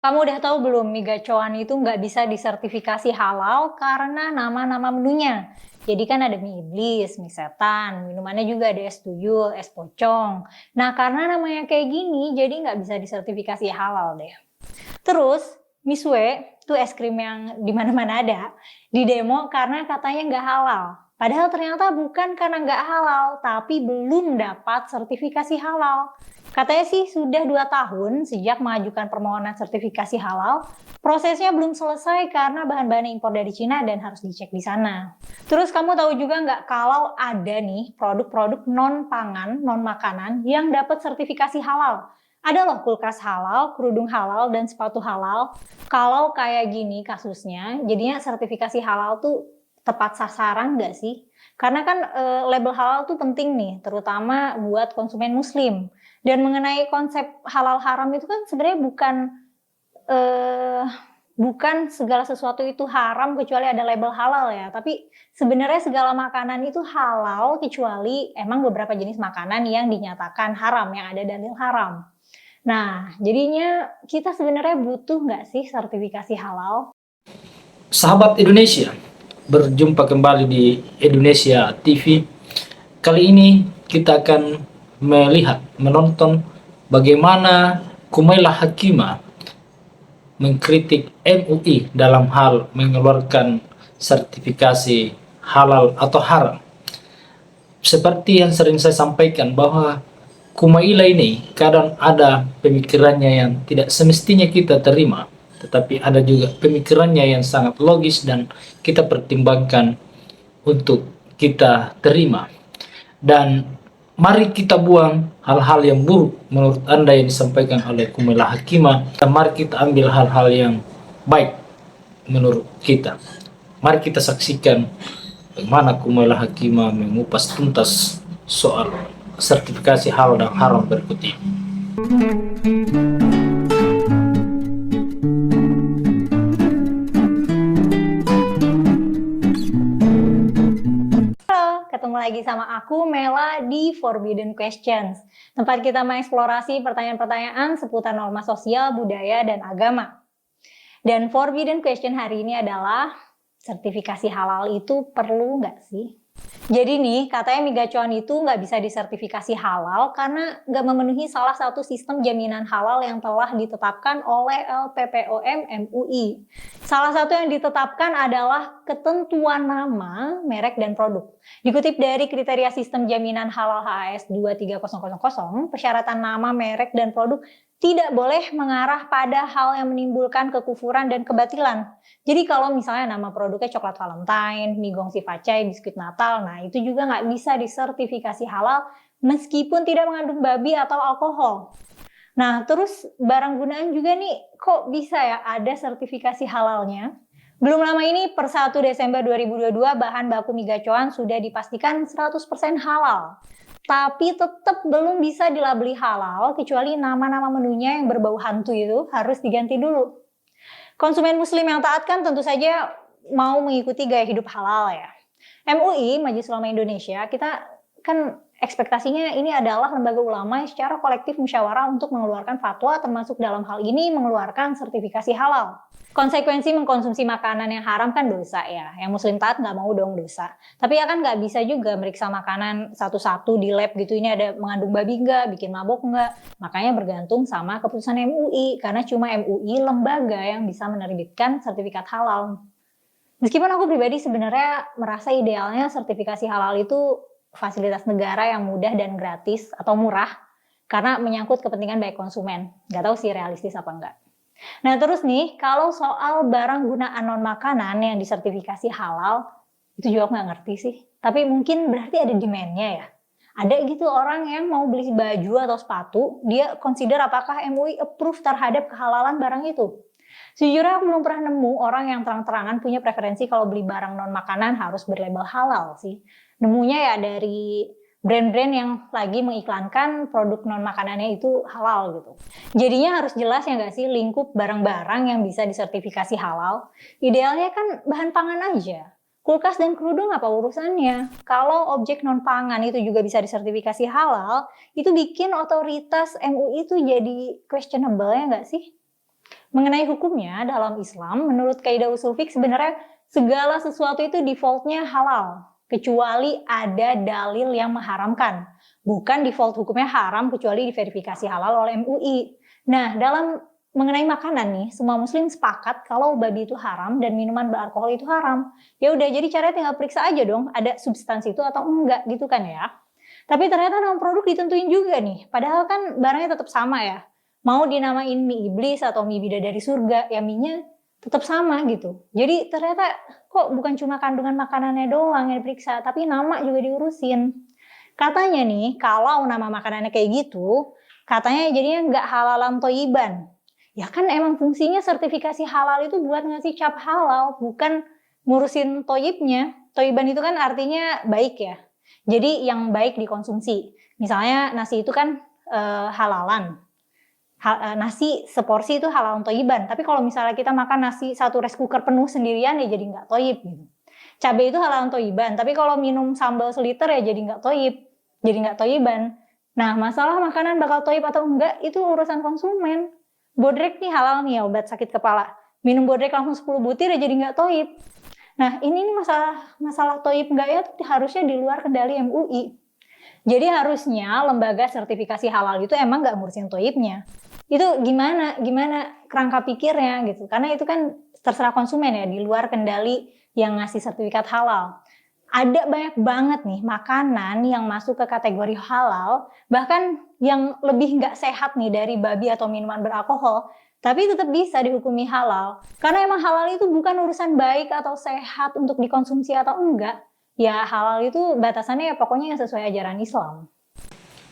Kamu udah tahu belum mie gacoan itu nggak bisa disertifikasi halal karena nama-nama menunya. Jadi kan ada mie iblis, mie setan, minumannya juga ada es tuyul, es pocong. Nah karena namanya kayak gini, jadi nggak bisa disertifikasi halal deh. Terus, Misue, itu es krim yang di mana-mana ada, di demo karena katanya nggak halal. Padahal ternyata bukan karena nggak halal, tapi belum dapat sertifikasi halal. Katanya sih sudah 2 tahun sejak mengajukan permohonan sertifikasi halal, prosesnya belum selesai karena bahan-bahan impor dari Cina dan harus dicek di sana. Terus kamu tahu juga nggak kalau ada nih produk-produk non-pangan, non-makanan yang dapat sertifikasi halal? Ada loh kulkas halal, kerudung halal, dan sepatu halal. Kalau kayak gini kasusnya, jadinya sertifikasi halal tuh tepat sasaran nggak sih? Karena kan label halal tuh penting nih, terutama buat konsumen muslim. Dan mengenai konsep halal haram itu kan sebenarnya eh, bukan segala sesuatu itu haram kecuali ada label halal ya. Tapi sebenarnya segala makanan itu halal kecuali emang beberapa jenis makanan yang dinyatakan haram, yang ada dalil haram. Nah, jadinya kita sebenarnya butuh nggak sih sertifikasi halal? Sahabat Indonesia, berjumpa kembali di Indonesia TV. Kali ini kita akan menonton bagaimana Kumaila Hakimah mengkritik MUI dalam hal mengeluarkan sertifikasi halal atau haram. Seperti yang sering saya sampaikan bahwa Kumaila ini kadang ada pemikirannya yang tidak semestinya kita terima, tetapi ada juga pemikirannya yang sangat logis dan kita pertimbangkan untuk kita terima. Dan mari kita buang hal-hal yang buruk menurut Anda yang disampaikan oleh Kumaila Hakimah, dan mari kita ambil hal-hal yang baik menurut kita. Mari kita saksikan bagaimana Kumaila Hakimah mengupas tuntas soal sertifikasi halal dan haram berikut ini. Halo, ketemu lagi sama aku Mela di Forbidden Questions, tempat kita mengeksplorasi pertanyaan-pertanyaan seputar norma sosial, budaya, dan agama. Dan Forbidden Question hari ini adalah, sertifikasi halal itu perlu nggak sih? Jadi nih, katanya mie gacoan itu nggak bisa disertifikasi halal karena nggak memenuhi salah satu sistem jaminan halal yang telah ditetapkan oleh LPPOM MUI. Salah satu yang ditetapkan adalah ketentuan nama, merek, dan produk. Dikutip dari kriteria sistem jaminan halal HAS 23000, persyaratan nama, merek, dan produk tidak boleh mengarah pada hal yang menimbulkan kekufuran dan kebatilan. Jadi kalau misalnya nama produknya coklat Valentine, mie gongsi facai, biskuit Natal, nah itu juga nggak bisa disertifikasi halal meskipun tidak mengandung babi atau alkohol. Nah terus barang gunaan juga nih, kok bisa ya ada sertifikasi halalnya? Belum lama ini per 1 Desember 2022 bahan baku mie gacoan sudah dipastikan 100% halal. Tapi tetap belum bisa dilabeli halal kecuali nama-nama menunya yang berbau hantu itu harus diganti dulu. Konsumen muslim yang taat kan tentu saja mau mengikuti gaya hidup halal ya. MUI, Majelis Ulama Indonesia, kita kan ekspektasinya ini adalah lembaga ulama yang secara kolektif musyawarah untuk mengeluarkan fatwa termasuk dalam hal ini mengeluarkan sertifikasi halal. Konsekuensi mengkonsumsi makanan yang haram kan dosa ya. Yang muslim taat nggak mau dong dosa. Tapi ya kan nggak bisa juga meriksa makanan satu-satu di lab gitu. Ini ada mengandung babi nggak, bikin mabok nggak. Makanya bergantung sama keputusan MUI. Karena cuma MUI lembaga yang bisa menerbitkan sertifikat halal. Meskipun aku pribadi sebenarnya merasa idealnya sertifikasi halal itu fasilitas negara yang mudah dan gratis atau murah. Karena menyangkut kepentingan baik konsumen. Nggak tahu sih realistis apa enggak. Nah terus nih, kalau soal barang gunaan non-makanan yang disertifikasi halal, itu juga aku nggak ngerti sih. Tapi mungkin berarti ada demand-nya ya. Ada gitu orang yang mau beli baju atau sepatu, dia consider apakah MUI approve terhadap kehalalan barang itu. Sejujurnya aku belum pernah nemu orang yang terang-terangan punya preferensi kalau beli barang non-makanan harus berlabel halal sih. Nemunya ya dari brand-brand yang lagi mengiklankan produk non-makanannya itu halal gitu. Jadinya harus jelas ya nggak sih lingkup barang-barang yang bisa disertifikasi halal. Idealnya kan bahan pangan aja. Kulkas dan kerudung apa urusannya? Kalau objek non-pangan itu juga bisa disertifikasi halal, itu bikin otoritas MUI itu jadi questionable ya nggak sih? Mengenai hukumnya dalam Islam, menurut kaidah usul fiqh sebenarnya segala sesuatu itu defaultnya halal, kecuali ada dalil yang mengharamkan. Bukan default hukumnya haram kecuali diverifikasi halal oleh MUI. Nah, dalam mengenai makanan nih, semua muslim sepakat kalau babi itu haram dan minuman beralkohol itu haram. Ya udah, jadi caranya tinggal periksa aja dong, ada substansi itu atau enggak gitu kan ya. Tapi ternyata nama produk ditentuin juga nih, padahal kan barangnya tetap sama ya. Mau dinamain mie iblis atau mie bidadari surga, ya mie-nya tetap sama gitu. Jadi ternyata kok bukan cuma kandungan makanannya doang yang diperiksa, tapi nama juga diurusin. Katanya nih, kalau nama makanannya kayak gitu, katanya jadinya nggak halalan toyiban. Ya kan emang fungsinya sertifikasi halal itu buat ngasih cap halal, bukan ngurusin toyibnya. Toyiban itu kan artinya baik ya. Jadi yang baik dikonsumsi. Misalnya nasi itu kan halalan. Nasi seporsi itu halal toyiban. Tapi kalau misalnya kita makan nasi satu rice cooker penuh sendirian ya jadi nggak toyib gitu. Cabai itu halal toyiban. Tapi kalau minum sambal seliter ya jadi nggak toyib. Jadi nggak toyiban. Nah, masalah makanan bakal toyib atau enggak itu urusan konsumen. Bodrek nih halal nih ya, obat sakit kepala. Minum bodrek langsung 10 butir ya jadi nggak toyib. Nah, ini masalah toyib enggaknya tuh harusnya di luar kendali MUI. Jadi harusnya lembaga sertifikasi halal itu emang nggak ngurusin toyibnya. Itu gimana kerangka pikirnya gitu. Karena itu kan terserah konsumen ya, di luar kendali yang ngasih sertifikat halal. Ada banyak banget nih makanan yang masuk ke kategori halal, bahkan yang lebih nggak sehat nih dari babi atau minuman beralkohol, tapi tetap bisa dihukumi halal. Karena emang halal itu bukan urusan baik atau sehat untuk dikonsumsi atau enggak. Ya halal itu batasannya ya pokoknya yang sesuai ajaran Islam.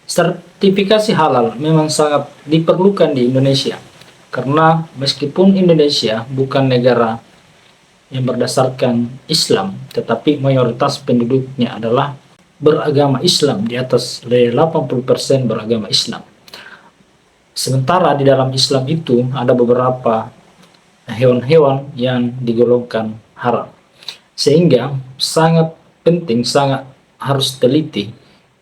Sertifikasi halal memang sangat diperlukan di Indonesia, karena meskipun Indonesia bukan negara yang berdasarkan Islam, tetapi mayoritas penduduknya adalah beragama Islam, di atas dari 80% beragama Islam. Sementara di dalam Islam itu ada beberapa hewan-hewan yang digolongkan haram. Sehingga sangat penting, sangat harus teliti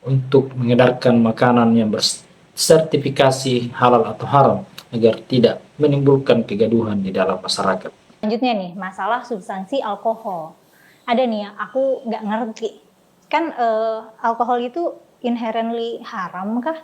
untuk mengedarkan makanan yang bersertifikasi halal atau haram agar tidak menimbulkan kegaduhan di dalam masyarakat. Selanjutnya nih, masalah substansi alkohol. Ada nih yang aku nggak ngerti. Kan alkohol itu inherently haram kah?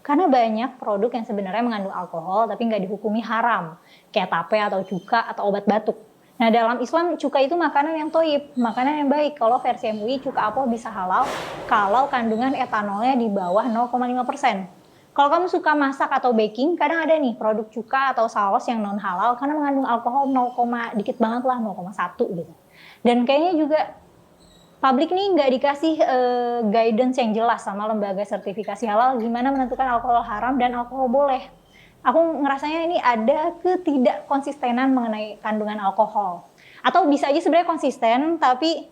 Karena banyak produk yang sebenarnya mengandung alkohol tapi nggak dihukumi haram. Kayak tape atau cuka atau obat batuk. Nah, dalam Islam cuka itu makanan yang toyib, makanan yang baik. Kalau versi MUI cuka apel bisa halal kalau kandungan etanolnya di bawah 0,5%. Kalau kamu suka masak atau baking, kadang ada nih produk cuka atau saus yang non halal karena mengandung alkohol 0, dikit banget lah, 0,1 gitu. Dan kayaknya juga publik nih nggak dikasih guidance yang jelas sama lembaga sertifikasi halal gimana menentukan alkohol haram dan alkohol boleh. Aku ngerasanya ini ada ketidakkonsistenan mengenai kandungan alkohol. Atau bisa aja sebenarnya konsisten, tapi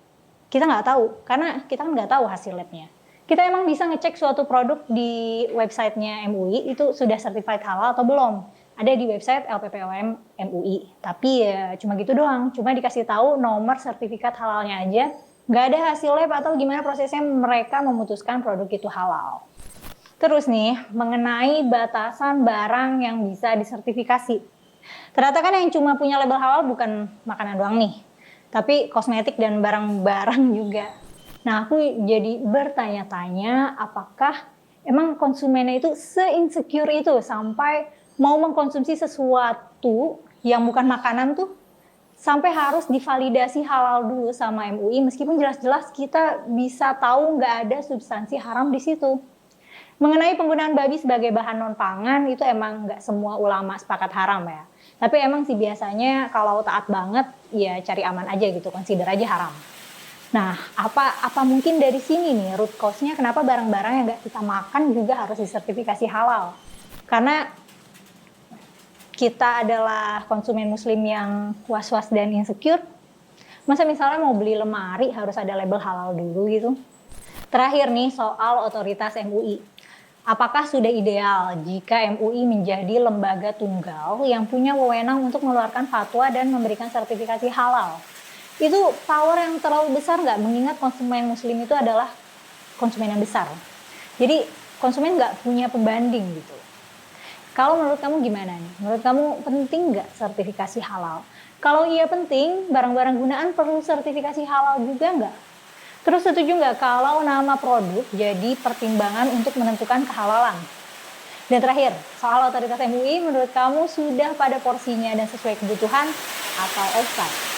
kita nggak tahu. Karena kita kan nggak tahu hasil labnya. Kita emang bisa ngecek suatu produk di websitenya MUI, itu sudah certified halal atau belum. Ada di website LPPOM MUI. Tapi ya cuma gitu doang. Cuma dikasih tahu nomor sertifikat halalnya aja. Nggak ada hasil lab atau gimana prosesnya mereka memutuskan produk itu halal. Terus nih, mengenai batasan barang yang bisa disertifikasi. Ternyata kan yang cuma punya label halal bukan makanan doang nih, tapi kosmetik dan barang-barang juga. Nah, aku jadi bertanya-tanya apakah emang konsumennya itu se-insecure itu sampai mau mengkonsumsi sesuatu yang bukan makanan tuh sampai harus divalidasi halal dulu sama MUI meskipun jelas-jelas kita bisa tahu nggak ada substansi haram di situ. Mengenai penggunaan babi sebagai bahan non-pangan itu emang nggak semua ulama sepakat haram ya. Tapi emang sih biasanya kalau taat banget ya cari aman aja gitu, consider aja haram. Nah, apa mungkin dari sini nih root cause-nya kenapa barang-barang yang nggak kita makan juga harus disertifikasi halal? Karena kita adalah konsumen muslim yang was-was dan insecure. Masa misalnya mau beli lemari harus ada label halal dulu gitu. Terakhir nih soal otoritas MUI. Apakah sudah ideal jika MUI menjadi lembaga tunggal yang punya wewenang untuk mengeluarkan fatwa dan memberikan sertifikasi halal? Itu power yang terlalu besar nggak? Mengingat konsumen muslim itu adalah konsumen yang besar. Jadi konsumen nggak punya pembanding gitu. Kalau menurut kamu gimana nih? Menurut kamu penting nggak sertifikasi halal? Kalau iya penting, barang-barang gunaan perlu sertifikasi halal juga nggak? Terus setuju nggak kalau nama produk jadi pertimbangan untuk menentukan kehalalan? Dan terakhir, soal otoritas MUI menurut kamu sudah pada porsinya dan sesuai kebutuhan atau offside?